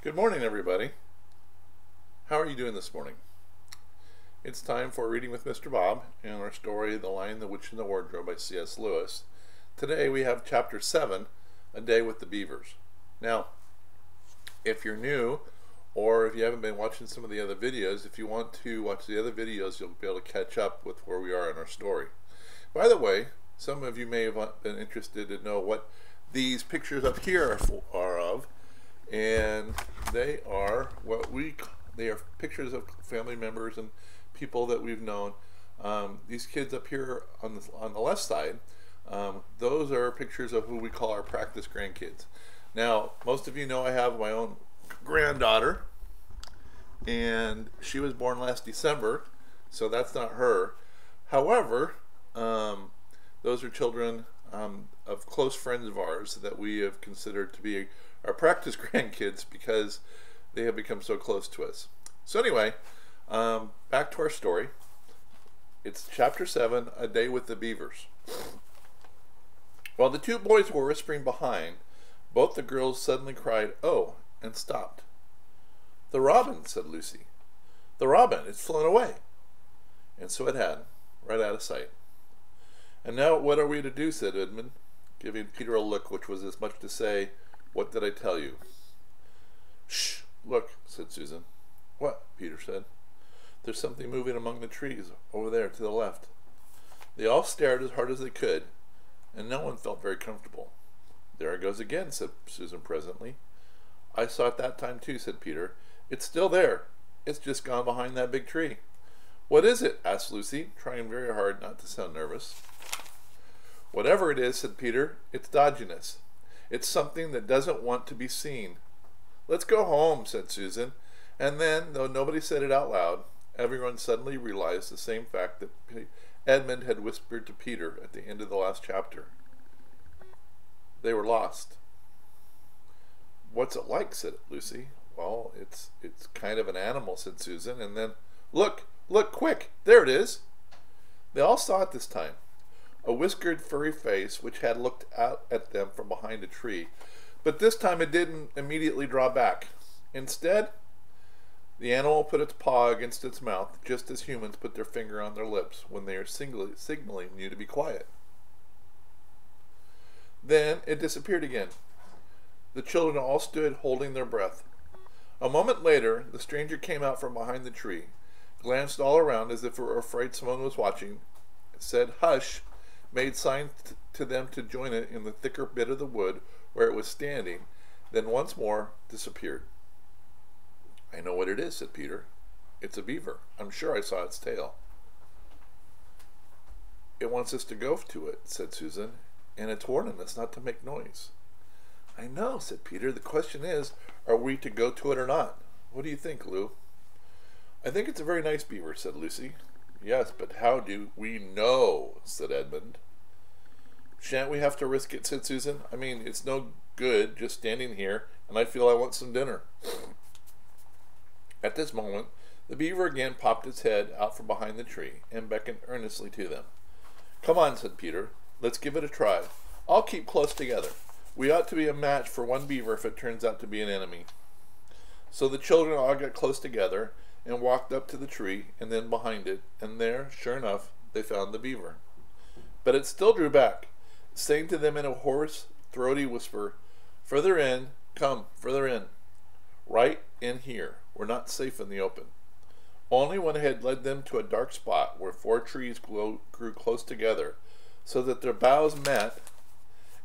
Good morning, everybody. How are you doing this morning? It's time for Reading with Mr. Bob and our story, The Lion, the Witch, and the Wardrobe by C.S. Lewis. Today we have Chapter 7, A Day with the Beavers. Now, if you're new, or if you haven't been watching some of the other videos, if you want to watch the other videos, you'll be able to catch up with where we are in our story. By the way, some of you may have been interested to know what these pictures up here are of. And they are pictures of family members and people that we've known. These kids up here on the left side, those are pictures of who we call our practice grandkids. Now, most of you know I have my own granddaughter, and she was born last December, so that's not her. However, those are children of close friends of ours that we have considered to be our practice grandkids because they have become so close to us. So anyway, back to our story. It's Chapter 7, A Day with the Beavers. While the two boys were whispering behind, both the girls suddenly cried, "Oh," and stopped. "The robin," said Lucy. "The robin, it's flown away." And so it had, right out of sight. "And now what are we to do?" said Edmund, giving Peter a look which was as much to say, "What did I tell you?" "Shh, look," said Susan. "What?" Peter said. "There's something moving among the trees over there to the left." They all stared as hard as they could, and no one felt very comfortable. "There it goes again," said Susan presently. "I saw it that time too," said Peter. "It's still there. It's just gone behind that big tree." "What is it?" asked Lucy, trying very hard not to sound nervous. "Whatever it is," said Peter, "it's dodginess. It's something that doesn't want to be seen." "Let's go home," said Susan. And then, though nobody said it out loud, everyone suddenly realized the same fact that Edmund had whispered to Peter at the end of the last chapter. They were lost. "What's it like?" said Lucy. "Well, it's kind of an animal," said Susan. And then, look, quick, there it is." They all saw it this time. A whiskered, furry face which had looked out at them from behind a tree, but this time it didn't immediately draw back. Instead, the animal put its paw against its mouth, just as humans put their finger on their lips when they are signaling you to be quiet. Then it disappeared again. The children all stood holding their breath. A moment later, the stranger came out from behind the tree, glanced all around as if it were afraid someone was watching, said "Hush," made signs to them to join it in the thicker bit of the wood where it was standing, then once more disappeared. "I know what it is," said Peter. "It's a beaver. I'm sure I saw its tail." "It wants us to go to it," said Susan, "and it's warning us not to make noise." "I know," said Peter. "The question is, are we to go to it or not? What do you think, Lou?" "I think it's a very nice beaver," said Lucy. "Yes, but how do we know?" said Edmund. "Shan't we have to risk it?" said Susan. "I mean, it's no good just standing here, and I feel I want some dinner." At this moment, the beaver again popped its head out from behind the tree and beckoned earnestly to them. "Come on," said Peter. "Let's give it a try. I'll keep close together. We ought to be a match for one beaver if it turns out to be an enemy." So the children all got close together and walked up to the tree and then behind it, and there, sure enough, they found the beaver. But it still drew back, saying to them in a hoarse, throaty whisper, "Further in, come, further in. Right in here. We're not safe in the open." Only when it had led them to a dark spot where four trees grew close together, so that their boughs met,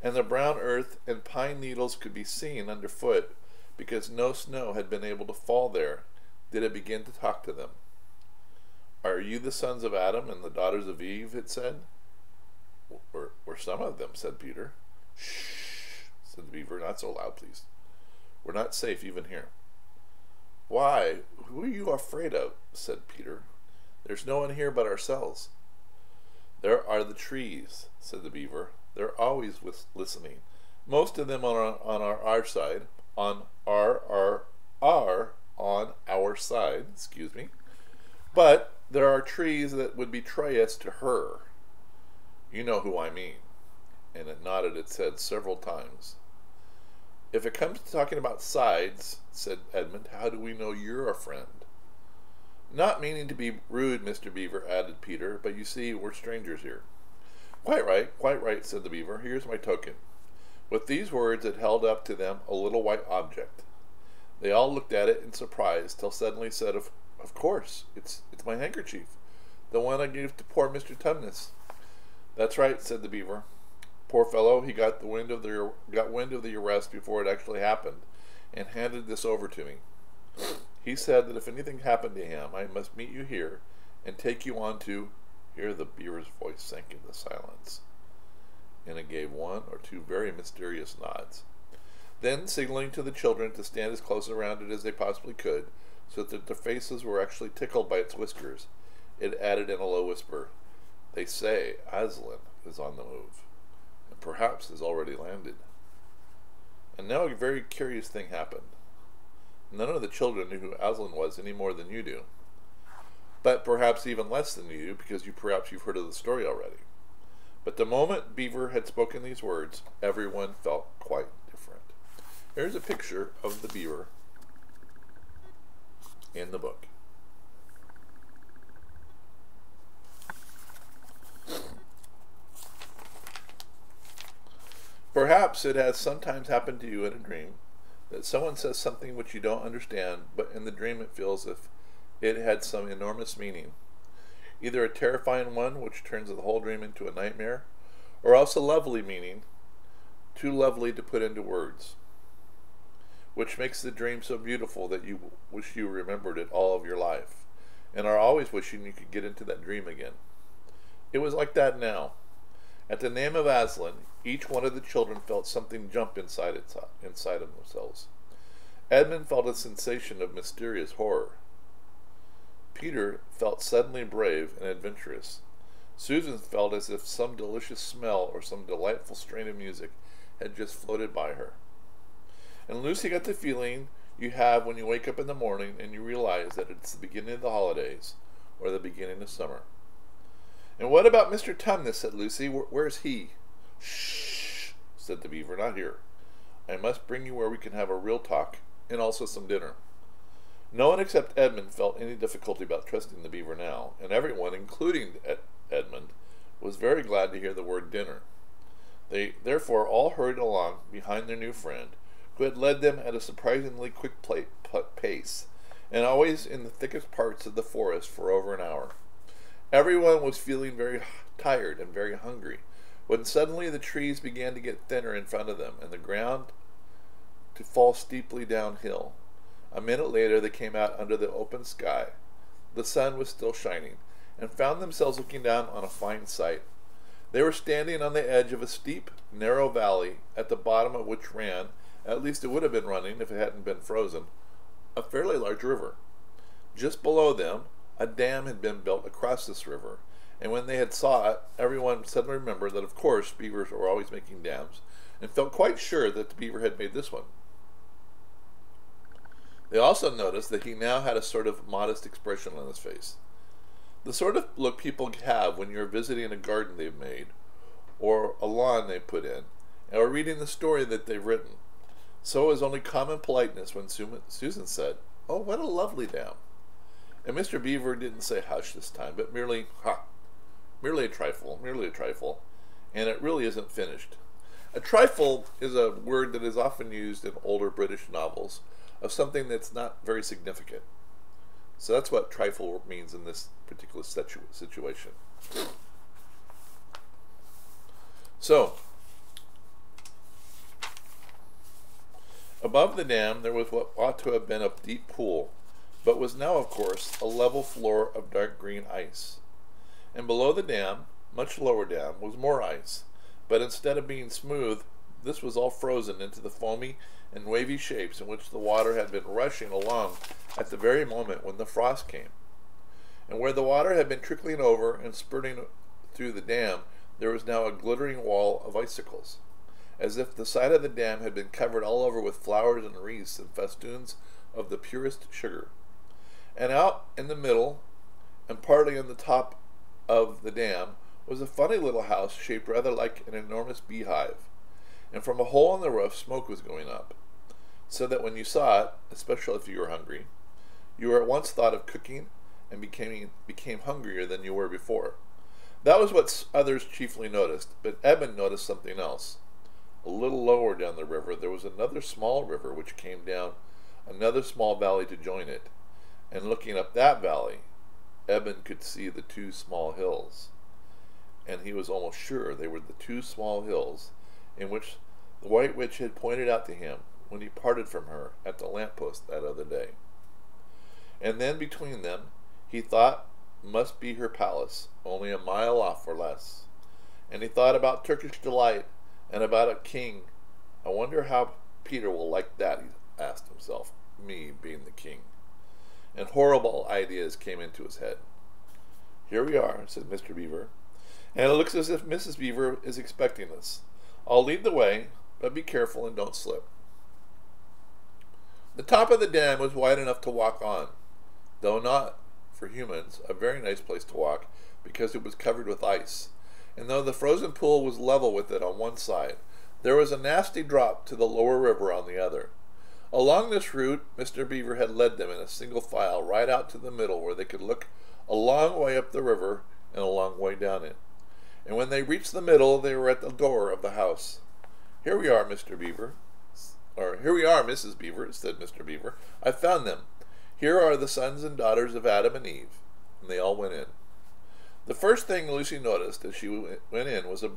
and the brown earth and pine needles could be seen underfoot, because no snow had been able to fall there, did it begin to talk to them. "Are you the sons of Adam and the daughters of Eve?" it said. We're some of them," said Peter. "Shh," said the beaver. "Not so loud, please. We're not safe even here." "Why, who are you afraid of?" said Peter. "There's no one here but ourselves." "There are the trees," said the beaver. "They're always listening. Most of them on our side, on our side, excuse me. But there are trees that would betray us to her. You know who I mean." And it nodded its head several times. If it comes to talking about sides, said Edmund, how do we know you're a friend? Not meaning to be rude, Mr. Beaver, added Peter, but you see, we're strangers here. Quite right, said the Beaver. Here's my token. With these words, it held up to them a little white object. They all looked at it in surprise, till suddenly said, Of course, it's my handkerchief, the one I gave to poor Mr. Tumnus. That's right, said the Beaver. Poor fellow, he got wind of the arrest before it actually happened, and handed this over to me. He said that if anything happened to him, I must meet you here and take you on to. Here the Beaver's voice sank into silence, and it gave one or two very mysterious nods. Then, signaling to the children to stand as close around it as they possibly could, so that their faces were actually tickled by its whiskers, it added in a low whisper, They say Aslan is on the move, and perhaps has already landed. And now a very curious thing happened. None of the children knew who Aslan was any more than you do, but perhaps even less than you do, because perhaps you've heard of the story already. But the moment Beaver had spoken these words, everyone felt quite different. Here's a picture of the Beaver in the book. Perhaps it has sometimes happened to you in a dream that someone says something which you don't understand, but in the dream it feels as if it had some enormous meaning. Either a terrifying one, which turns the whole dream into a nightmare, or else a lovely meaning, too lovely to put into words, which makes the dream so beautiful that you wish you remembered it all of your life, and are always wishing you could get into that dream again. It was like that now. At the name of Aslan, each one of the children felt something jump inside of themselves. Edmund felt a sensation of mysterious horror. Peter felt suddenly brave and adventurous. Susan felt as if some delicious smell or some delightful strain of music had just floated by her. And Lucy got the feeling you have when you wake up in the morning and you realize that it's the beginning of the holidays or the beginning of summer. And what about Mr. Tumnus, said Lucy. Where's he? Shh, said the Beaver, not here. I must bring you where we can have a real talk, and also some dinner. No one except Edmund felt any difficulty about trusting the Beaver now, and everyone, including Edmund, was very glad to hear the word dinner. They therefore all hurried along behind their new friend, who had led them at a surprisingly quick pace, and always in the thickest parts of the forest for over an hour. Everyone was feeling very tired and very hungry, when suddenly the trees began to get thinner in front of them, and the ground to fall steeply downhill. A minute later they came out under the open sky. The sun was still shining, and found themselves looking down on a fine sight. They were standing on the edge of a steep, narrow valley, at the bottom of which ran, at least it would have been running if it hadn't been frozen, a fairly large river. Just below them, a dam had been built across this river, and when they had saw it, everyone suddenly remembered that of course beavers were always making dams, and felt quite sure that the Beaver had made this one. They also noticed that he now had a sort of modest expression on his face. The sort of look people have when you're visiting a garden they've made, or a lawn they put in, or reading the story that they've written. So it was only common politeness when Susan said, "Oh, what a lovely dam." And Mr. Beaver didn't say hush this time, but merely, merely a trifle, and it really isn't finished. A trifle is a word that is often used in older British novels of something that's not very significant. So that's what trifle means in this particular situation. So, above the dam there was what ought to have been a deep pool, but was now, of course, a level floor of dark green ice. And below the dam, much lower down, was more ice, but instead of being smooth, this was all frozen into the foamy and wavy shapes in which the water had been rushing along at the very moment when the frost came. And where the water had been trickling over and spurting through the dam, there was now a glittering wall of icicles, as if the side of the dam had been covered all over with flowers and wreaths and festoons of the purest sugar. And out in the middle, and partly on the top of the dam, was a funny little house shaped rather like an enormous beehive, and from a hole in the roof smoke was going up. so that when you saw it, especially if you were hungry, you were at once thought of cooking and became hungrier than you were before. That was what others chiefly noticed, but Eben noticed something else. A little lower down the river there was another small river which came down another small valley to join it, and looking up that valley, Eben could see the two small hills, and he was almost sure they were the two small hills in which the White Witch had pointed out to him when he parted from her at the lamppost that other day. And then between them he thought must be her palace, only a mile off or less. And he thought about Turkish delight and about a king. I wonder how Peter will like that, he asked himself, me being the king. And horrible ideas came into his head. Here we are, said Mr. Beaver, and it looks as if Mrs. Beaver is expecting us. I'll lead the way, but be careful and don't slip. The top of the dam was wide enough to walk on, though not, for humans, a very nice place to walk, because it was covered with ice, and though the frozen pool was level with it on one side, there was a nasty drop to the lower river on the other. Along this route, Mr. Beaver had led them in a single file right out to the middle, where they could look a long way up the river and a long way down it. And when they reached the middle, they were at the door of the house. Here we are, Mr. Beaver, or here we are, Mrs. Beaver, said Mr. Beaver. I've found them. Here are the sons and daughters of Adam and Eve. And they all went in. The first thing Lucy noticed as she went in was a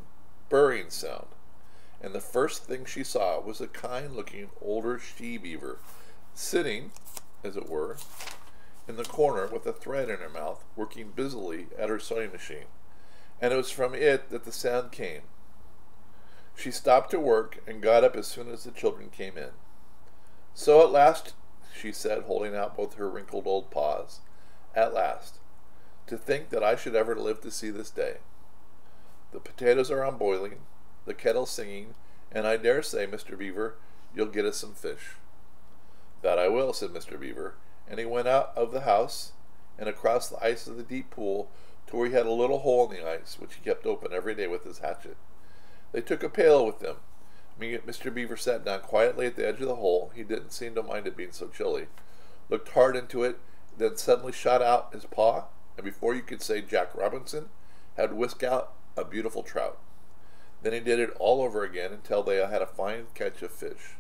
burring sound, and the first thing she saw was a kind-looking older she-beaver, sitting, as it were, in the corner with a thread in her mouth, working busily at her sewing machine, and it was from it that the sound came. She stopped her work and got up as soon as the children came in. So at last, she said, holding out both her wrinkled old paws, at last. To think that I should ever live to see this day. The potatoes are on boiling, the kettle's singing, and I dare say, Mr. Beaver, you'll get us some fish. That I will, said Mr. Beaver, and he went out of the house and across the ice of the deep pool to where he had a little hole in the ice, which he kept open every day with his hatchet. They took a pail with them. Mr. Beaver sat down quietly at the edge of the hole. He didn't seem to mind it being so chilly, looked hard into it, then suddenly shot out his paw, and before you could say Jack Robinson, had whisked out a beautiful trout. Then he did it all over again until they had a fine catch of fish.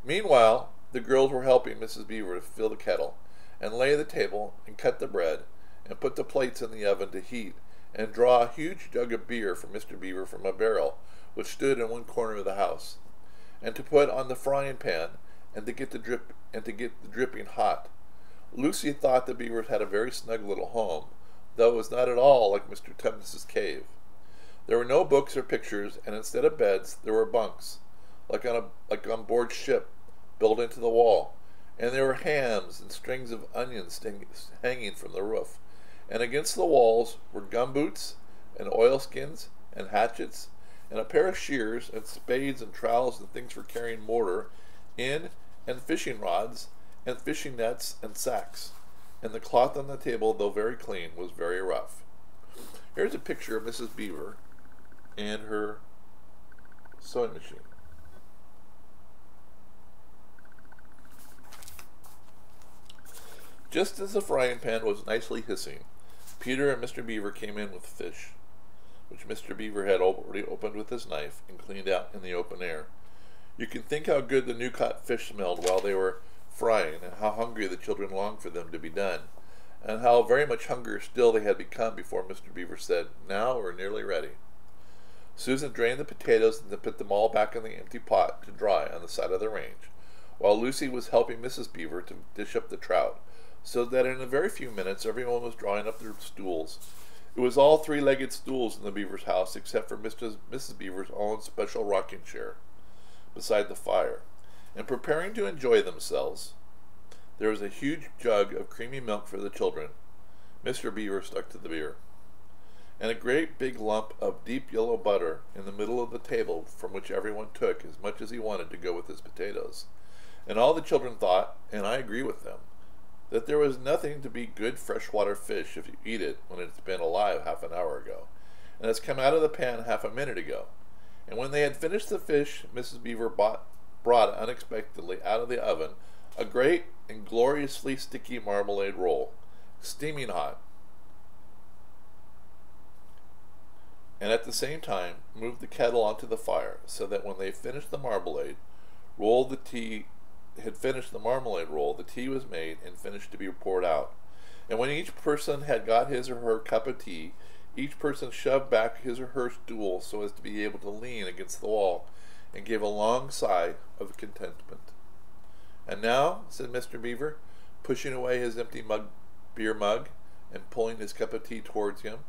Meanwhile, the girls were helping Mrs. Beaver to fill the kettle, and lay the table, and cut the bread, and put the plates in the oven to heat, and draw a huge jug of beer for Mr. Beaver from a barrel which stood in one corner of the house, and to put on the frying pan, and to get the dripping hot. Lucy thought the Beavers had a very snug little home, though it was not at all like Mr. Tubbs's cave. There were no books or pictures, and instead of beds, there were bunks, like on board ship, built into the wall, and there were hams and strings of onions hanging from the roof, and against the walls were gumboots and oilskins and hatchets and a pair of shears and spades and trowels and things for carrying mortar in, and fishing rods and fishing nets and sacks, and the cloth on the table, though very clean, was very rough. Here's a picture of Mrs. Beaver and her sewing machine. Just as the frying pan was nicely hissing, Peter and Mr. Beaver came in with fish, which Mr. Beaver had already opened with his knife and cleaned out in the open air. You can think how good the new-caught fish smelled while they were frying, and how hungry the children longed for them to be done, and how very much hungrier still they had become before Mr. Beaver said, "Now we're nearly ready." Susan drained the potatoes and then put them all back in the empty pot to dry on the side of the range, while Lucy was helping Mrs. Beaver to dish up the trout, so that in a very few minutes everyone was drawing up their stools. It was all three-legged stools in the Beaver's house, except for Mrs. Beaver's own special rocking chair beside the fire. And preparing to enjoy themselves, there was a huge jug of creamy milk for the children. Mr. Beaver stuck to the beer. And a great big lump of deep yellow butter in the middle of the table, from which everyone took as much as he wanted to go with his potatoes. And all the children thought, and I agree with them, that there was nothing to beat good freshwater fish if you eat it when it's been alive half an hour ago, and has come out of the pan half a minute ago. And when they had finished the fish, Mrs. Beaver brought brought unexpectedly out of the oven a great and gloriously sticky marmalade roll, steaming hot, and at the same time moved the kettle onto the fire, so that when they finished the marmalade roll, the tea was made and finished to be poured out. And when each person had got his or her cup of tea, each person shoved back his or her stool so as to be able to lean against the wall, and gave a long sigh of contentment. "And now," said Mr. Beaver, pushing away his empty beer mug and pulling his cup of tea towards him,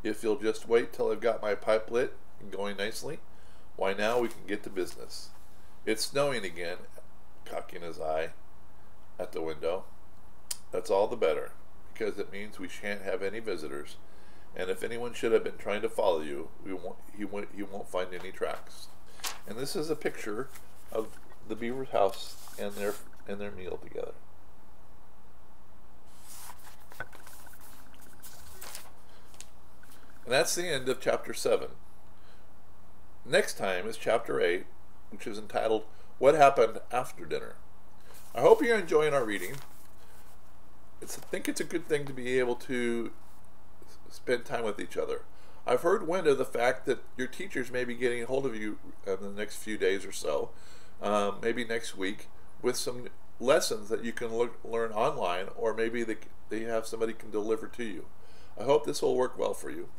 "if you'll just wait till I've got my pipe lit and going nicely, why now we can get to business. It's snowing again," cocking his eye at the window. "That's all the better, because it means we shan't have any visitors, and if anyone should have been trying to follow you, he won't find any tracks." And this is a picture of the Beaver's house and their meal together. And that's the end of chapter 7. Next time is chapter 8, which is entitled "What Happened After Dinner." I hope you're enjoying our reading. I think it's a good thing to be able to spend time with each other. I've heard wind of the fact that your teachers may be getting a hold of you in the next few days or so, maybe next week, with some lessons that you can learn online, or maybe they have somebody can deliver to you. I hope this will work well for you.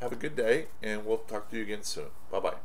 Have a good day, and we'll talk to you again soon. Bye-bye.